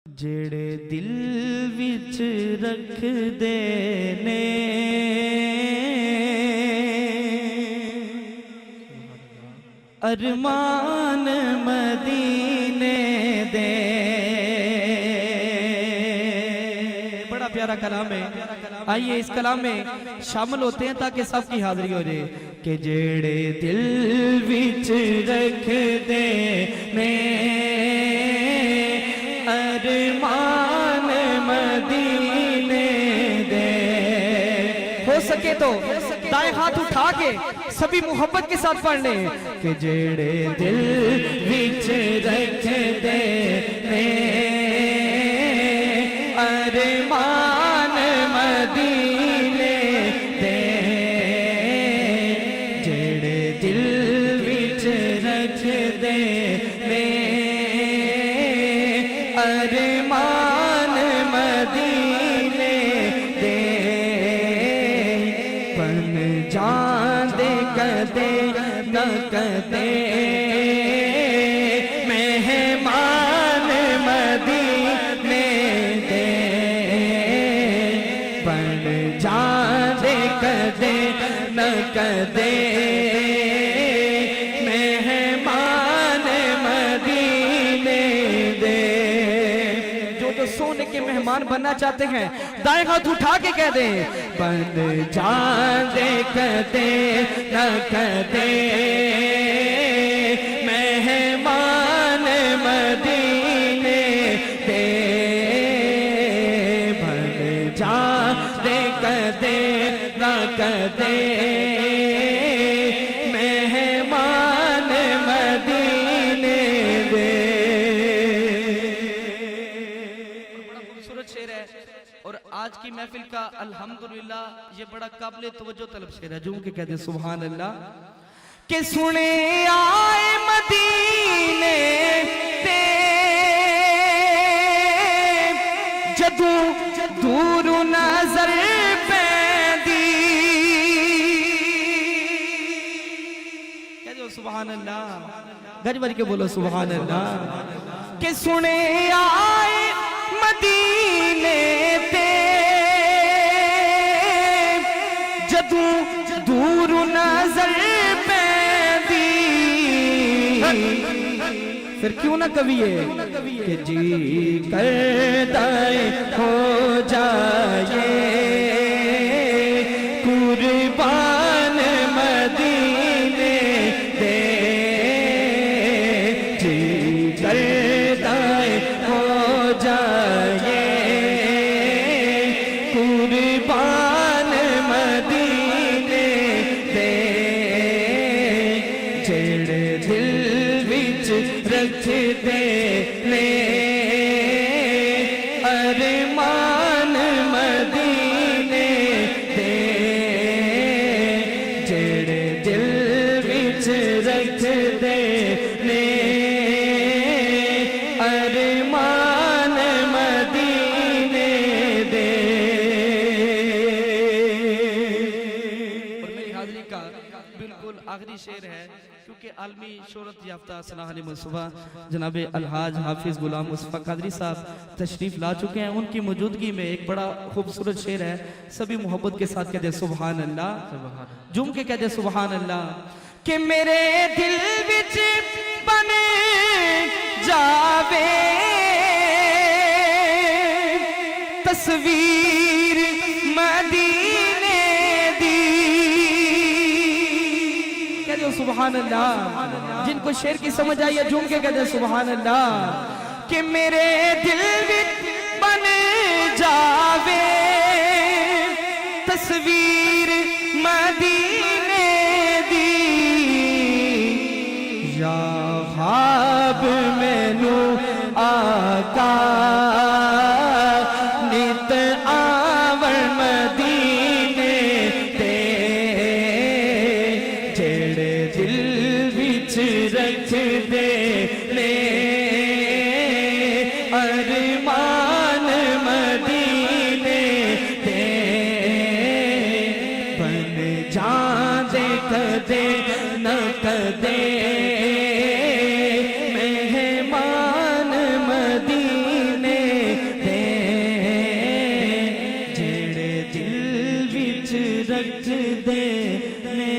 جڑے دل وچ رکھ دے نے ارمان مدینے دے۔ بڑا پیارا کلام ہے، آئیے اس کلام میں شامل ہوتے ہیں تاکہ سب کی حاضری ہو جائے کہ جڑے دل وچ رکھ دے نے ارمان مدینے دے۔ ہو سکے تو دائیں ہاتھ اٹھا کے سبھی محبت کے ساتھ پڑھ لیں کہ جڑے دل وچ رکھ دے نے ارمان مدینے دے۔ جڑے دل وچ رکھ دے نے ارمان مدینے دے۔ بن جان دے کدے نہ کدے مہمان مدینے دے۔ بن جان دے کدے نہ کدے مہمان مدینے دے۔ سونے کے مہمان بننا چاہتے ہیں دائیں ہاتھ اٹھا کے کہہ دیں بن جان دے کدے نہ کدے مہمان مدینے دے۔ بن جان دے کدے نہ کدے مہمان مدینے دے۔ اور آج کی محفل کا الحمدللہ یہ بڑا قابل توجہ طلب شعر ہے جو کہ کہتے ہیں سبحان اللہ کہ سنے آئے مدینے تے جدو دور نظر پیندی۔ کہتے ہو سبحان اللہ، گج بج کے بولو سبحان اللہ کہ سنے آئے مدینے تے جدو دور نظر پیندی۔ پھر کیوں نہ کبھی کہ جی کرتا ہو جائے قربان مدینے دے۔ جی کرتا ہو جائے قربان مدینے دے۔ جڑے دل وچ رکھ دے نے ارمان مدینے دے۔ جڑے دل وچ رکھ دے نے ارمان مدینے دے۔ اور میری حاضری کا بالکل آخری شعر ہے کیونکہ عالمی شہرت یافتہ سناہ علی مصطفیٰ جناب الحاج حافظ غلام مصطفیٰ قادری صاحب تشریف لا چکے ہیں۔ ان کی موجودگی میں ایک بڑا خوبصورت شعر ہے، سبھی محبت کے ساتھ کہتے ہیں سبحان اللہ، جم کے کہتے ہیں سبحان اللہ کہ میرے دل وچ بنے جاوے تصویر مدینے دی۔ کہتے ہو سبحان اللہ، جن کو شعر کی سمجھ آئی ہے جھوم کے کہتے ہیں سبحان اللہ کہ میرے دل وچ بنے جاوے تصویر مدینے دی۔ یا خواب مینو آقا نت آون مدینے تے۔ جڑے دل وچ رکھ دے نے ارمان رکھ دینے